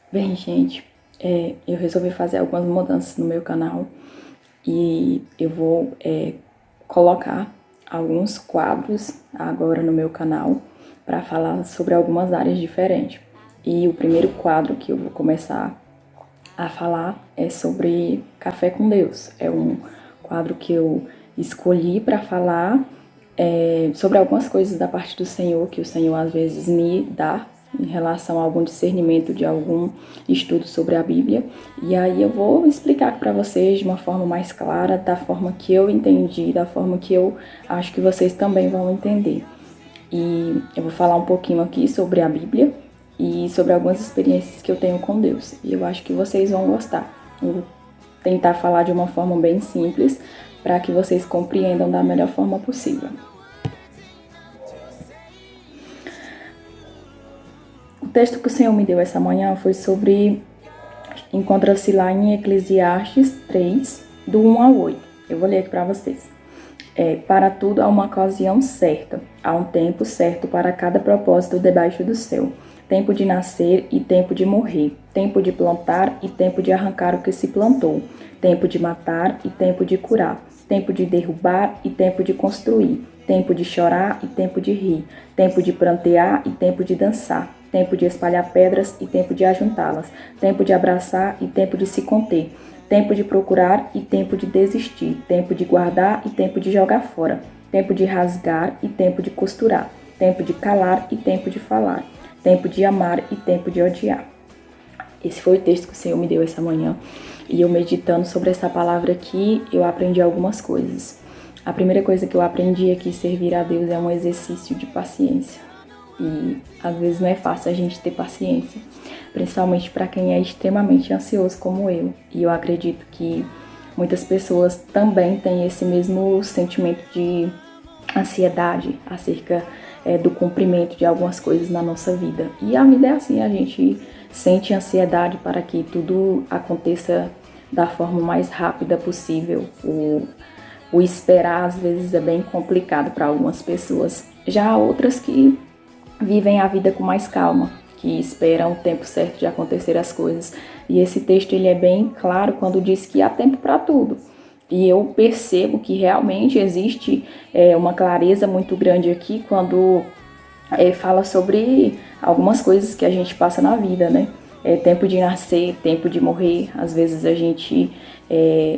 Bem, gente, eu resolvi fazer algumas mudanças no meu canal e eu vou colocar alguns quadros agora no meu canal para falar sobre algumas áreas diferentes. E o primeiro quadro que eu vou começar a falar é sobre Café com Deus. É um quadro que eu escolhi para falar sobre algumas coisas da parte do Senhor, que o Senhor às vezes me dá em relação a algum discernimento de algum estudo sobre a Bíblia. E aí eu vou explicar para vocês de uma forma mais clara, da forma que eu entendi, da forma que eu acho que vocês também vão entender. E eu vou falar um pouquinho aqui sobre a Bíblia e sobre algumas experiências que eu tenho com Deus. E eu acho que vocês vão gostar. Eu vou tentar falar de uma forma bem simples para que vocês compreendam da melhor forma possível. O texto que o Senhor me deu essa manhã foi sobre... Encontra-se lá em Eclesiastes 3, do 1 ao 8. Eu vou ler aqui para vocês. Para tudo há uma ocasião certa, há um tempo certo para cada propósito debaixo do céu. Tempo de nascer e tempo de morrer, tempo de plantar e tempo de arrancar o que se plantou, tempo de matar e tempo de curar, tempo de derrubar e tempo de construir, tempo de chorar e tempo de rir, tempo de prantear e tempo de dançar, tempo de espalhar pedras e tempo de ajuntá-las, tempo de abraçar e tempo de se conter, tempo de procurar e tempo de desistir, tempo de guardar e tempo de jogar fora, tempo de rasgar e tempo de costurar, tempo de calar e tempo de falar, tempo de amar e tempo de odiar. Esse foi o texto que o Senhor me deu essa manhã. E eu meditando sobre essa palavra aqui, eu aprendi algumas coisas. A primeira coisa que eu aprendi é que servir a Deus é um exercício de paciência. E às vezes não é fácil a gente ter paciência, principalmente para quem é extremamente ansioso como eu. E eu acredito que muitas pessoas também têm esse mesmo sentimento de ansiedade acerca do cumprimento de algumas coisas na nossa vida. E a vida é assim, a gente sente ansiedade para que tudo aconteça da forma mais rápida possível. O esperar às vezes é bem complicado para algumas pessoas. Já há outras que vivem a vida com mais calma, que esperam o tempo certo de acontecer as coisas. E esse texto ele é bem claro quando diz que há tempo para tudo. E eu percebo que realmente existe uma clareza muito grande aqui quando fala sobre algumas coisas que a gente passa na vida, né? Tempo de nascer, tempo de morrer. Às vezes a gente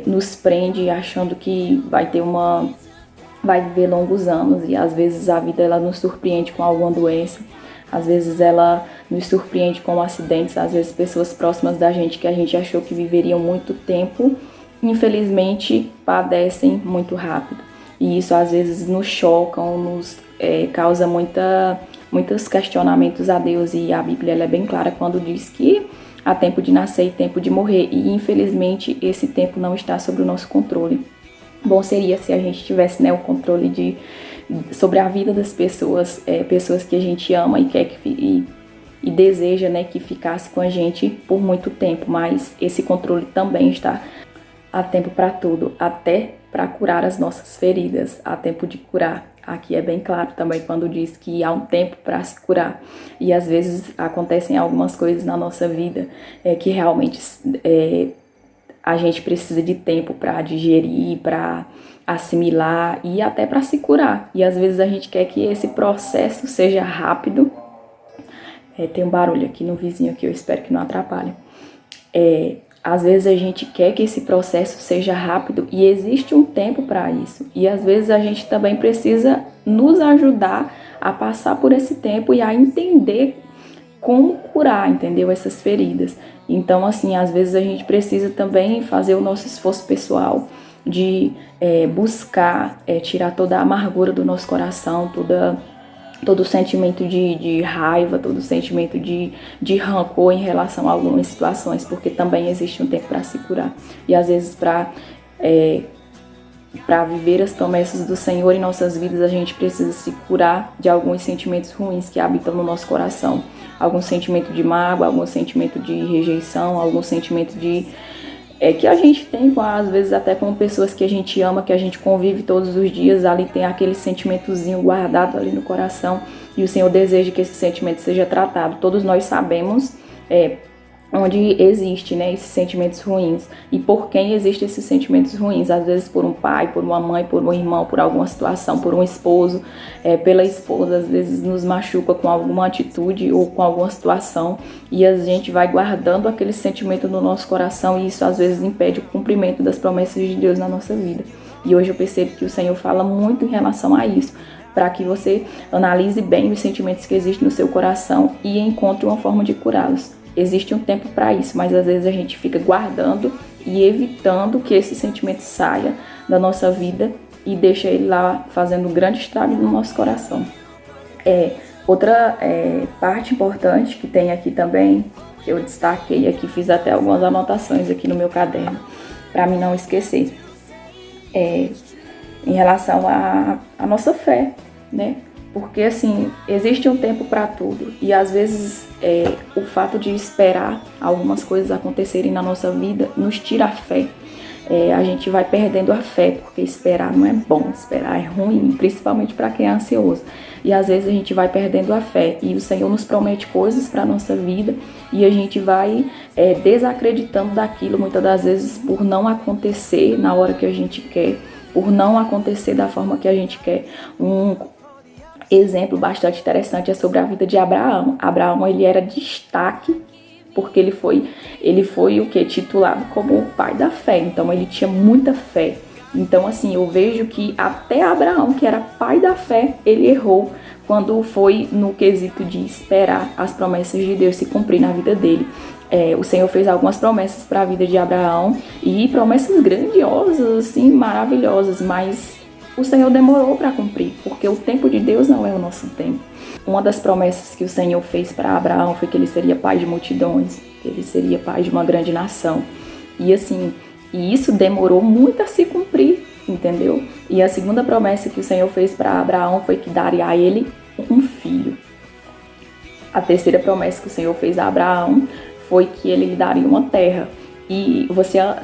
nos prende achando que vai viver longos anos, e às vezes a vida ela nos surpreende com alguma doença, às vezes ela nos surpreende com acidentes, às vezes pessoas próximas da gente que a gente achou que viveriam muito tempo, infelizmente padecem muito rápido. E isso às vezes nos choca, nos causa muitos questionamentos a Deus, e a Bíblia ela é bem clara quando diz que há tempo de nascer e tempo de morrer, e infelizmente esse tempo não está sob o nosso controle. Bom seria se a gente tivesse, né, o controle sobre a vida das pessoas, pessoas que a gente ama e quer e deseja, né, que ficasse com a gente por muito tempo, mas esse controle também está. Há tempo para tudo, até para curar as nossas feridas, há tempo de curar. Aqui é bem claro também quando diz que há um tempo para se curar, e às vezes acontecem algumas coisas na nossa vida que realmente a gente precisa de tempo para digerir, para assimilar e até para se curar. E às vezes a gente quer que esse processo seja rápido. Tem um barulho aqui no vizinho que eu espero que não atrapalhe. Às vezes a gente quer que esse processo seja rápido e existe um tempo para isso. E às vezes a gente também precisa nos ajudar a passar por esse tempo e a entender como curar, entendeu? Essas feridas. Então, assim, às vezes a gente precisa também fazer o nosso esforço pessoal de buscar tirar toda a amargura do nosso coração, todo o sentimento de raiva, todo o sentimento de rancor em relação a algumas situações, porque também existe um tempo para se curar. E às vezes para viver as promessas do Senhor em nossas vidas, a gente precisa se curar de alguns sentimentos ruins que habitam no nosso coração. Algum sentimento de mágoa, algum sentimento de rejeição, algum sentimento que a gente tem, às vezes até com pessoas que a gente ama, que a gente convive todos os dias, ali tem aquele sentimentozinho guardado ali no coração, e o Senhor deseja que esse sentimento seja tratado. Todos nós sabemos onde existe, né, esses sentimentos ruins. E por quem existem esses sentimentos ruins? Às vezes por um pai, por uma mãe, por um irmão, por alguma situação, por um esposo, pela esposa, às vezes nos machuca com alguma atitude ou com alguma situação, e a gente vai guardando aquele sentimento no nosso coração, e isso às vezes impede o cumprimento das promessas de Deus na nossa vida. E hoje eu percebo que o Senhor fala muito em relação a isso, para que você analise bem os sentimentos que existem no seu coração e encontre uma forma de curá-los. Existe um tempo para isso, mas às vezes a gente fica guardando e evitando que esse sentimento saia da nossa vida e deixa ele lá fazendo um grande estrago no nosso coração. Outra parte importante que tem aqui também, que eu destaquei aqui, fiz até algumas anotações aqui no meu caderno, para mim não esquecer, em relação à nossa fé, né? Porque, assim, existe um tempo para tudo, e às vezes o fato de esperar algumas coisas acontecerem na nossa vida nos tira a fé. A gente vai perdendo a fé, porque esperar não é bom, esperar é ruim, principalmente para quem é ansioso. E às vezes a gente vai perdendo a fé, e o Senhor nos promete coisas para a nossa vida, e a gente vai desacreditando daquilo, muitas das vezes por não acontecer na hora que a gente quer, por não acontecer da forma que a gente quer. Um exemplo bastante interessante é sobre a vida de Abraão. Abraão, ele era destaque porque ele foi o que? Titulado como o pai da fé. Então ele tinha muita fé. Então, assim, eu vejo que até Abraão, que era pai da fé, ele errou quando foi no quesito de esperar as promessas de Deus se cumprir na vida dele. O Senhor fez algumas promessas para a vida de Abraão, e promessas grandiosas, assim, maravilhosas, mas o Senhor demorou para cumprir, porque o tempo de Deus não é o nosso tempo. Uma das promessas que o Senhor fez para Abraão foi que ele seria pai de multidões, que ele seria pai de uma grande nação. E assim, isso demorou muito a se cumprir, entendeu? E a segunda promessa que o Senhor fez para Abraão foi que daria a ele um filho. A terceira promessa que o Senhor fez a Abraão foi que ele lhe daria uma terra. E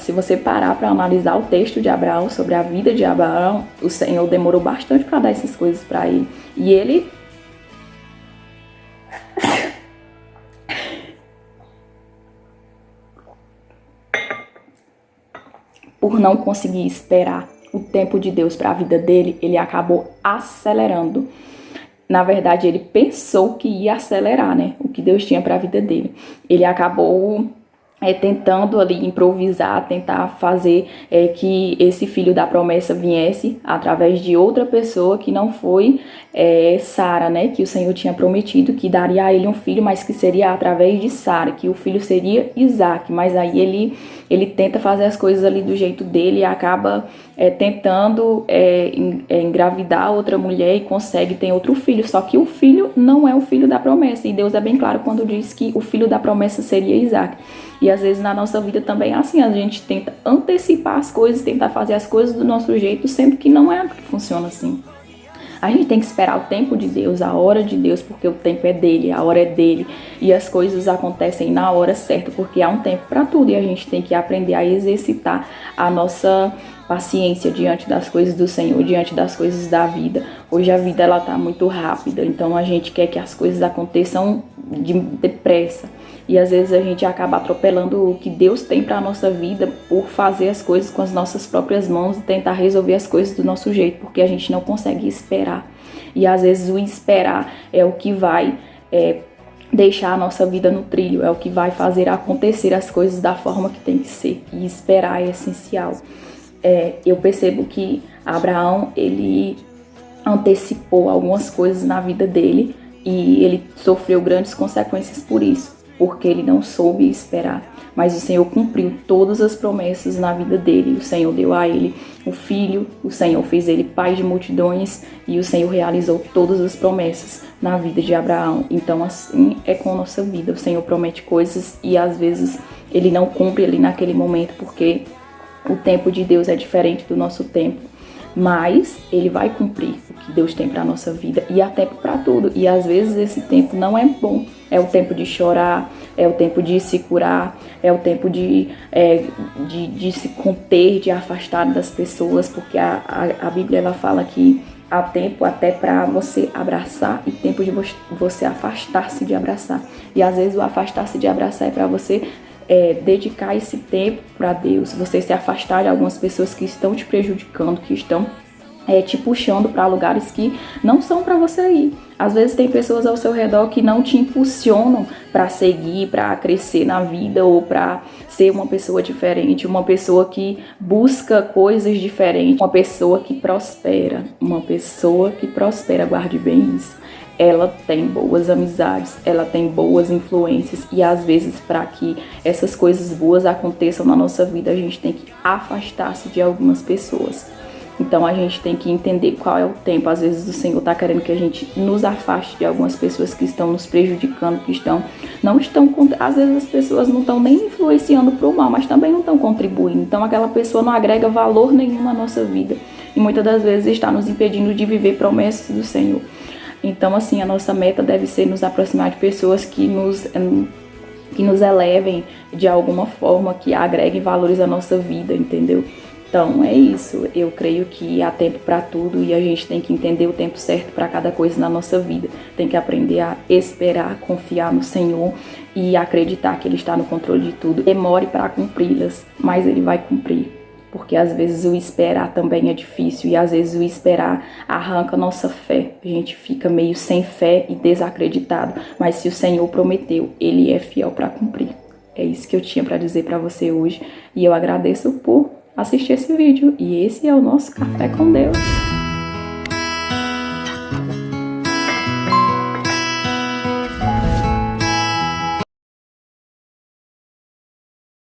se você parar para analisar o texto de Abraão, sobre a vida de Abraão, o Senhor demorou bastante para dar essas coisas para ele. E ele por não conseguir esperar o tempo de Deus para a vida dele, ele acabou acelerando. Na verdade, ele pensou que ia acelerar, né, o que Deus tinha para a vida dele. Ele acabou tentando ali improvisar, tentar fazer que esse filho da promessa viesse através de outra pessoa que não foi Sara, né, que o Senhor tinha prometido que daria a ele um filho, mas que seria através de Sara, que o filho seria Isaac. Mas aí ele tenta fazer as coisas ali do jeito dele e acaba tentando engravidar outra mulher e consegue ter outro filho, só que o filho não é o filho da promessa, e Deus é bem claro quando diz que o filho da promessa seria Isaac. E às vezes na nossa vida também é assim, a gente tenta antecipar as coisas, tentar fazer as coisas do nosso jeito, sendo que não é que funciona assim. A gente tem que esperar o tempo de Deus, a hora de Deus, porque o tempo é dele, a hora é dele, e as coisas acontecem na hora certa, porque há um tempo para tudo, e a gente tem que aprender a exercitar a nossa paciência diante das coisas do Senhor, diante das coisas da vida. Hoje a vida ela tá muito rápida, então a gente quer que as coisas aconteçam depressa, e às vezes a gente acaba atropelando o que Deus tem para a nossa vida por fazer as coisas com as nossas próprias mãos e tentar resolver as coisas do nosso jeito, porque a gente não consegue esperar. E às vezes o esperar é o que vai deixar a nossa vida no trilho, é o que vai fazer acontecer as coisas da forma que tem que ser. E esperar é essencial. Eu percebo que Abraão, ele antecipou algumas coisas na vida dele e ele sofreu grandes consequências por isso, porque ele não soube esperar. Mas o Senhor cumpriu todas as promessas na vida dele. O Senhor deu a ele o filho, o Senhor fez ele pai de multidões, e o Senhor realizou todas as promessas na vida de Abraão. Então assim é com a nossa vida. O Senhor promete coisas e às vezes ele não cumpre ali naquele momento, porque o tempo de Deus é diferente do nosso tempo, mas ele vai cumprir o que Deus tem para a nossa vida, e há tempo para tudo, e às vezes esse tempo não é bom. É o tempo de chorar, é o tempo de se curar, é o tempo de se conter, de afastar das pessoas, porque a Bíblia ela fala que Há tempo até para você abraçar e tempo de você afastar-se de abraçar. E às vezes o afastar-se de abraçar é para você dedicar esse tempo para Deus, você se afastar de algumas pessoas que estão te prejudicando, que estão te puxando para lugares que não são para você ir. Às vezes tem pessoas ao seu redor que não te impulsionam para seguir, para crescer na vida ou para ser uma pessoa diferente, uma pessoa que busca coisas diferentes, uma pessoa que prospera, guarde bem isso. Ela tem boas amizades, ela tem boas influências e às vezes para que essas coisas boas aconteçam na nossa vida, a gente tem que afastar-se de algumas pessoas. Então a gente tem que entender qual é o tempo. Às vezes o Senhor está querendo que a gente nos afaste de algumas pessoas que estão nos prejudicando, às vezes as pessoas não estão nem influenciando para o mal, mas também não estão contribuindo. Então aquela pessoa não agrega valor nenhum na nossa vida e muitas das vezes está nos impedindo de viver promessas do Senhor. Então assim, a nossa meta deve ser nos aproximar de pessoas que nos elevem de alguma forma, que agreguem valores à nossa vida, entendeu? Então é isso, eu creio que há tempo para tudo e a gente tem que entender o tempo certo para cada coisa na nossa vida. Tem que aprender a esperar, confiar no Senhor e acreditar que Ele está no controle de tudo. Demore para cumpri-las, mas Ele vai cumprir. Porque às vezes o esperar também é difícil e às vezes o esperar arranca nossa fé. A gente fica meio sem fé e desacreditado. Mas se o Senhor prometeu, Ele é fiel para cumprir. É isso que eu tinha para dizer para você hoje e eu agradeço por assistir esse vídeo. E esse é o nosso Café com Deus.